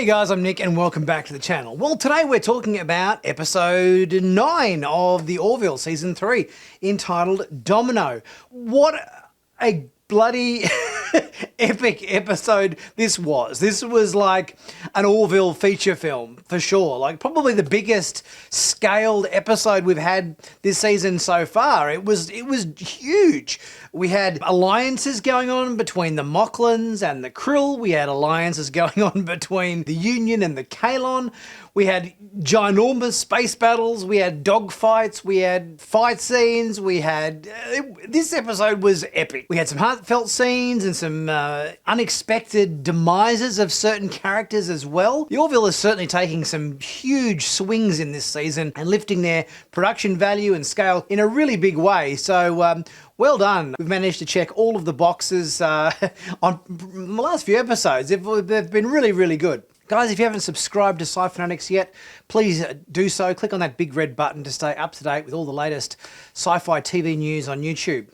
Hey guys, I'm Nick and welcome back to the channel. Well, today we're talking about episode 9 of the Orville season 3, entitled Domino. What a bloody epic episode this was. This was like an Orville feature film for sure. Like probably the biggest scaled episode we've had this season so far. It was huge. We had alliances going on between the Mocklins and the Krill. We had alliances going on between the Union and the Kalon. We had ginormous space battles. We had dogfights. We had fight scenes. We had... this episode was epic. We had some heartfelt scenes and some unexpected demises of certain characters as well. The Orville is certainly taking some huge swings in this season and lifting their production value and scale in a really big way. So, well done. We've managed to check all of the boxes on the last few episodes. They've been really, really good. Guys, if you haven't subscribed to Sci-Finatics yet, please do so. Click on that big red button to stay up to date with all the latest sci-fi TV news on YouTube.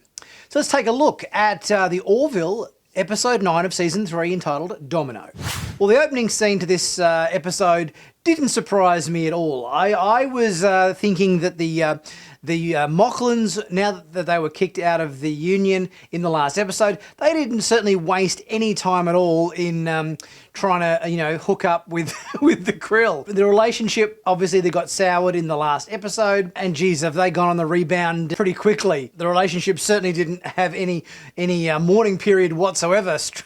So let's take a look at the Orville episode 9 of season 3 entitled Domino. Well, the opening scene to this episode didn't surprise me at all. I was thinking that the Mocklins, now that they were kicked out of the Union in the last episode, they didn't certainly waste any time at all in trying to, hook up with with the Krill. The relationship, obviously, they got soured in the last episode, and geez, have they gone on the rebound pretty quickly. The relationship certainly didn't have any mourning period whatsoever. So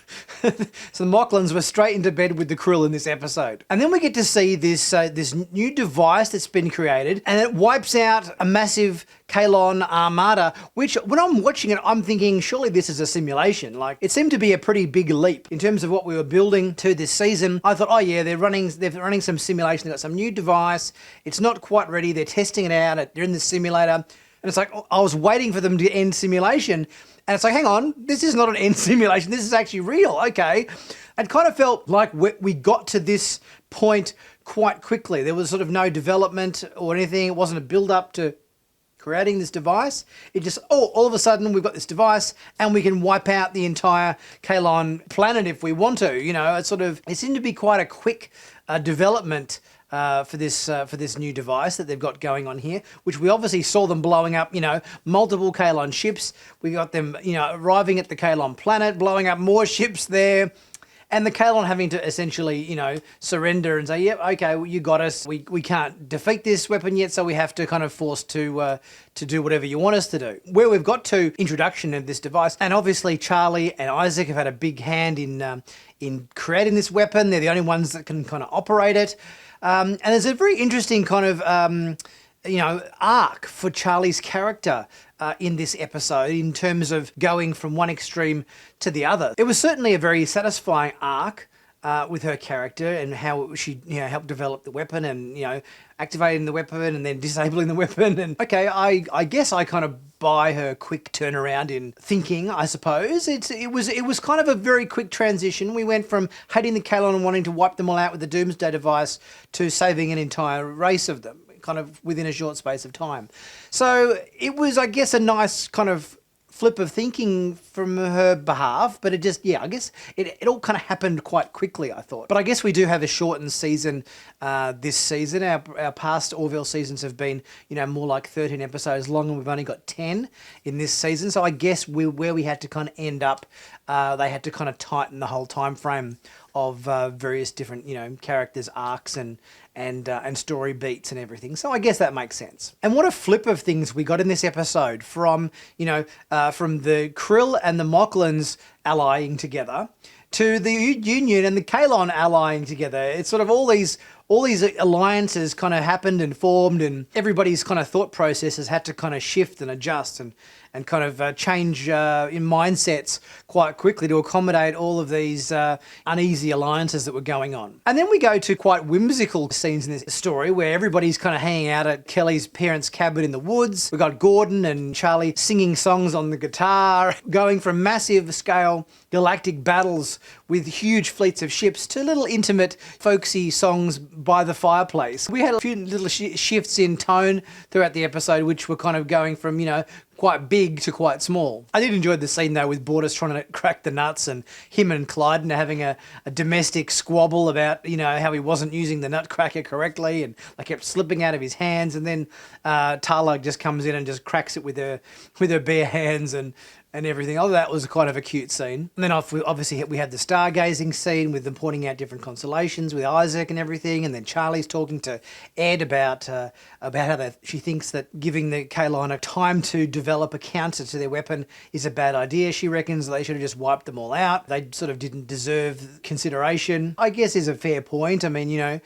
the Mocklins were straight into bed with the Krill in this episode. And then we get to see this new device that's been created, and it wipes out a massive Kalon armada, which when I'm watching it, I'm thinking, surely this is a simulation. Like, it seemed to be a pretty big leap in terms of what we were building to this season. I thought, oh yeah, they're running some simulation. They've got some new device. It's not quite ready. They're testing it out. They're in the simulator. And it's like, I was waiting for them to end simulation. And it's like, hang on, this is not an end simulation. This is actually real. Okay. It kind of felt like we got to this point quite quickly. There was sort of no development or anything. It wasn't a build up to creating this device. It just, all of a sudden we've got this device and we can wipe out the entire Kalon planet if we want to. It seemed to be quite a quick development for this new device that they've got going on here, which we obviously saw them blowing up, multiple Kalon ships. We got them, arriving at the Kalon planet, blowing up more ships there. And the Kalon having to essentially, surrender and say, yep, okay, well, you got us. We can't defeat this weapon yet, so we have to kind of force to do whatever you want us to do. Where we've got to introduction of this device, and obviously Charlie and Isaac have had a big hand in creating this weapon. They're the only ones that can kind of operate it. And there's a very interesting kind of, arc for Charlie's character in this episode in terms of going from one extreme to the other. It was certainly a very satisfying arc with her character and how she helped develop the weapon and activating the weapon and then disabling the weapon. And okay, I guess I kind of buy her quick turnaround in thinking, I suppose. It was kind of a very quick transition. We went from hating the Kalon and wanting to wipe them all out with the Doomsday device to saving an entire race of them, kind of within a short space of time. So it was, I guess, a nice kind of flip of thinking from her behalf, but it just, I guess it all kind of happened quite quickly, I thought. But I guess we do have a shortened season this season. Our past Orville seasons have been, more like 13 episodes long, and we've only got 10 in this season. So I guess where we had to kind of end up, they had to kind of tighten the whole time frame of various different, characters, arcs and story beats and everything. So I guess that makes sense. And what a flip of things we got in this episode from the Krill and the Mocklins allying together to the Union and the Kalon allying together. It's sort of all these alliances kind of happened and formed, and everybody's kind of thought processes had to kind of shift and adjust and kind of change in mindsets quite quickly to accommodate all of these uneasy alliances that were going on. And then we go to quite whimsical scenes in this story where everybody's kind of hanging out at Kelly's parents' cabin in the woods. We've got Gordon and Charlie singing songs on the guitar, going from massive scale galactic battles with huge fleets of ships to little intimate folksy songs by the fireplace. We had a few little shifts in tone throughout the episode, which were kind of going from, quite big to quite small. I did enjoy the scene though with Borders trying to crack the nuts and him and Clyde having a domestic squabble about, you know, how he wasn't using the nutcracker correctly and they kept slipping out of his hands, and then Tala just comes in and just cracks it with her bare hands and everything. Oh, that was kind of a cute scene. And then obviously we had the stargazing scene with them pointing out different constellations with Isaac and everything. And then Charlie's talking to Ed about how she thinks that giving the Kaylon time to develop a counter to their weapon is a bad idea. She reckons they should have just wiped them all out. They sort of didn't deserve consideration. I guess is a fair point. I mean, you know,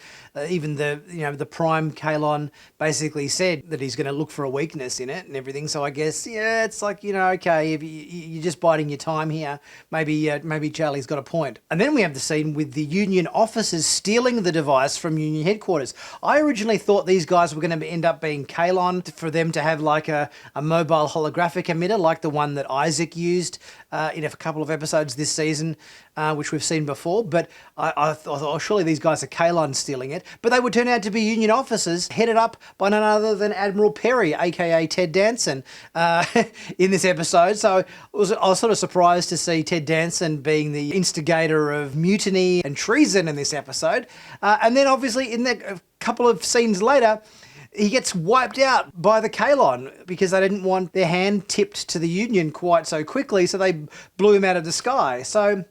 even the prime Kaylon basically said that he's going to look for a weakness in it and everything. So I guess, yeah, it's like, you know, okay, if you're just biding your time here, maybe Charlie's got a point. And then we have the scene with the Union officers stealing the device from Union headquarters. I originally thought these guys were going to end up being Kaylon, for them to have like a mobile holographic emitter like the one that Isaac used in a couple of episodes this season, which we've seen before. But I thought, oh, surely these guys are Kaylon stealing it. But they would turn out to be Union officers headed up by none other than Admiral Perry, aka Ted Danson, in this episode. So I was sort of surprised to see Ted Danson being the instigator of mutiny and treason in this episode. And then obviously a couple of scenes later, he gets wiped out by the Kaylon because they didn't want their hand tipped to the Union quite so quickly, so they blew him out of the sky. So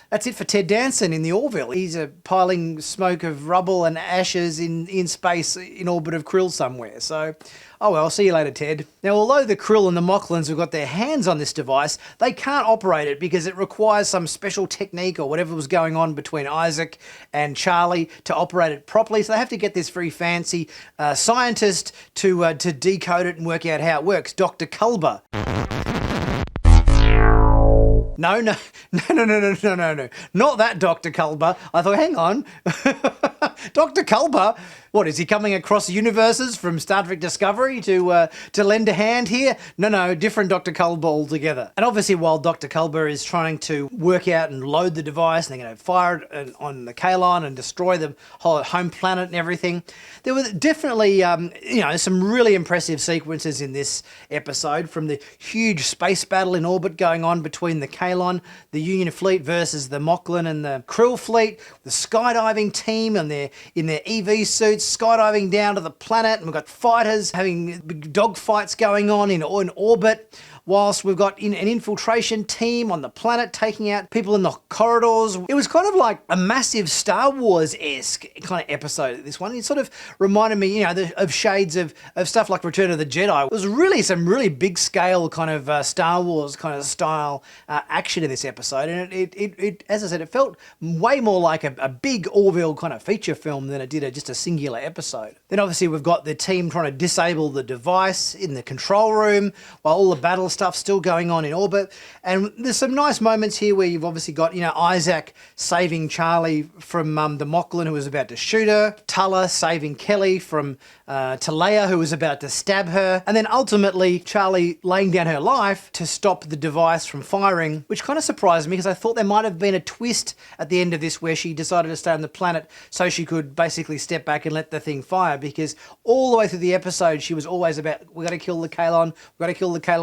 that's it for Ted Danson in the Orville. He's piling smoke of rubble and ashes in space in orbit of Krill somewhere. So, oh well, see you later, Ted. Now, although the Krill and the Mocklins have got their hands on this device, they can't operate it because it requires some special technique or whatever was going on between Isaac and Charlie to operate it properly. So they have to get this very fancy scientist to decode it and work out how it works, Dr. Culber. No, not that Dr. Culber. I thought, hang on, Dr. Culber, what, is he coming across universes from Star Trek Discovery to lend a hand here? No, different Dr. Culber altogether. And obviously while Dr. Culber is trying to work out and load the device, and they're going to fire it on the Kaylon and destroy the whole home planet and everything, there were definitely, some really impressive sequences in this episode, from the huge space battle in orbit going on between the Kaylon, the Union fleet versus the Mocklin and the Krill fleet, the skydiving team and in their EV suits skydiving down to the planet, and we've got fighters having big dogfights going on in orbit, whilst we've got an infiltration team on the planet taking out people in the corridors. It was kind of like a massive Star Wars-esque kind of episode, this one. It sort of reminded me, of shades of stuff like Return of the Jedi. It was really some really big scale kind of Star Wars kind of style action in this episode. And it as I said, it felt way more like a big Orville kind of feature film than it did just a singular episode. Then obviously we've got the team trying to disable the device in the control room while all the battle stuff still going on in orbit. And there's some nice moments here where you've obviously got, Isaac saving Charlie from the Mocklin who was about to shoot her, Tulla saving Kelly from Talea who was about to stab her, and then ultimately Charlie laying down her life to stop the device from firing, which kind of surprised me because I thought there might have been a twist at the end of this where she decided to stay on the planet so she could basically step back and let the thing fire, because all the way through the episode she was always about, we got to kill the Kaylon,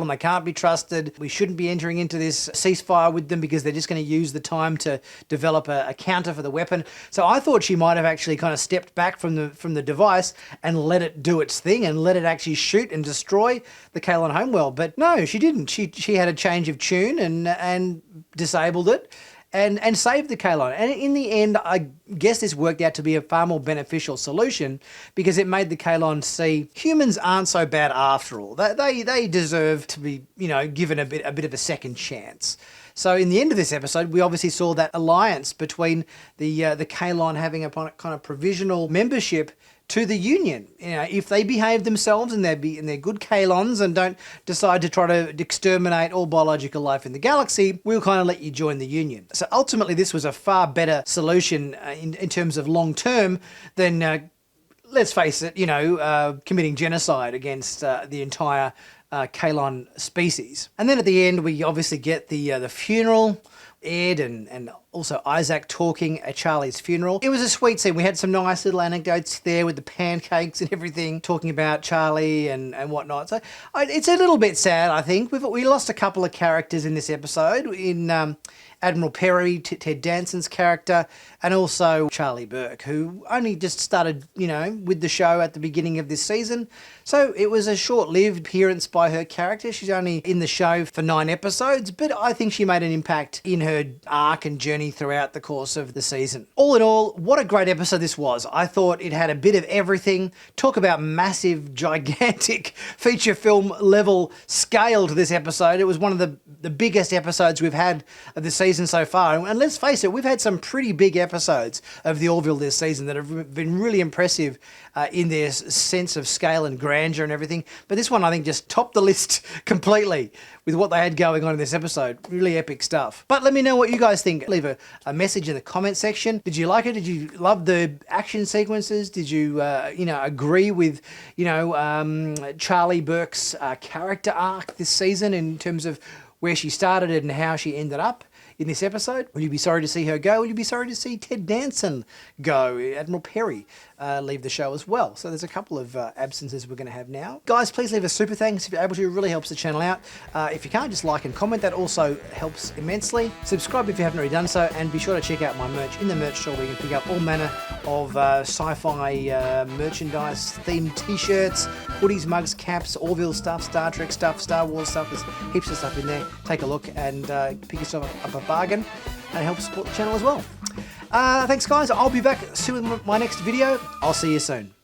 they can't be trusted, we shouldn't be entering into this ceasefire with them because they're just going to use the time to develop a counter for the weapon. So I thought she might have actually kind of stepped back from the device and let it do its thing and let it actually shoot and destroy the Kaylon homeworld. But no, she didn't. She had a change of tune and disabled it and saved the Kaylon. And in the end, I guess this worked out to be a far more beneficial solution because it made the Kaylon see humans aren't so bad after all. They deserve to be, given a bit of a second chance. So in the end of this episode, we obviously saw that alliance between the Kaylon having a kind of provisional membership to the Union. If they behave themselves and they're good Kaylons and don't decide to try to exterminate all biological life in the galaxy, we'll kind of let you join the Union. So ultimately, this was a far better solution in terms of long term than, let's face it, committing genocide against the entire Kaylon species. And then at the end, we obviously get the funeral. Ed and also Isaac talking at Charlie's funeral. It was a sweet scene. We had some nice little anecdotes there with the pancakes and everything, talking about Charlie and whatnot. So it's a little bit sad, I think. We lost a couple of characters in this episode, in Admiral Perry, Ted Danson's character, and also Charlie Burke, who only just started, with the show at the beginning of this season. So it was a short-lived appearance by her character. She's only in the show for 9 episodes, but I think she made an impact in her arc and journey throughout the course of the season. All in all, what a great episode this was. I thought it had a bit of everything. Talk about massive, gigantic feature film level scale to this episode. It was one of the biggest episodes we've had of the season so far. And let's face it, we've had some pretty big episodes of the Orville this season that have been really impressive in their sense of scale and grandeur and everything. But this one, I think, just topped the list completely with what they had going on in this episode. Really epic stuff. But let me know what you guys think. Leave a message in the comment section. Did you like it? Did you love the action sequences? Did you, agree with, Charlie Burke's character arc this season in terms of where she started and how she ended up in this episode? Will you be sorry to see her go? Will you be sorry to see Ted Danson go? Admiral Perry leave the show as well. So there's a couple of absences we're going to have now. Guys, please leave a super thanks if you're able to. It really helps the channel out. If you can't, just like and comment. That also helps immensely. Subscribe if you haven't already done so, and be sure to check out my merch in the merch store where you can pick up all manner of sci-fi merchandise, themed t-shirts, hoodies, mugs, caps, Orville stuff, Star Trek stuff, Star Wars stuff. There's heaps of stuff in there. Take a look and pick yourself up a bargain and help support the channel as well. Thanks guys, I'll be back soon with my next video. I'll see you soon.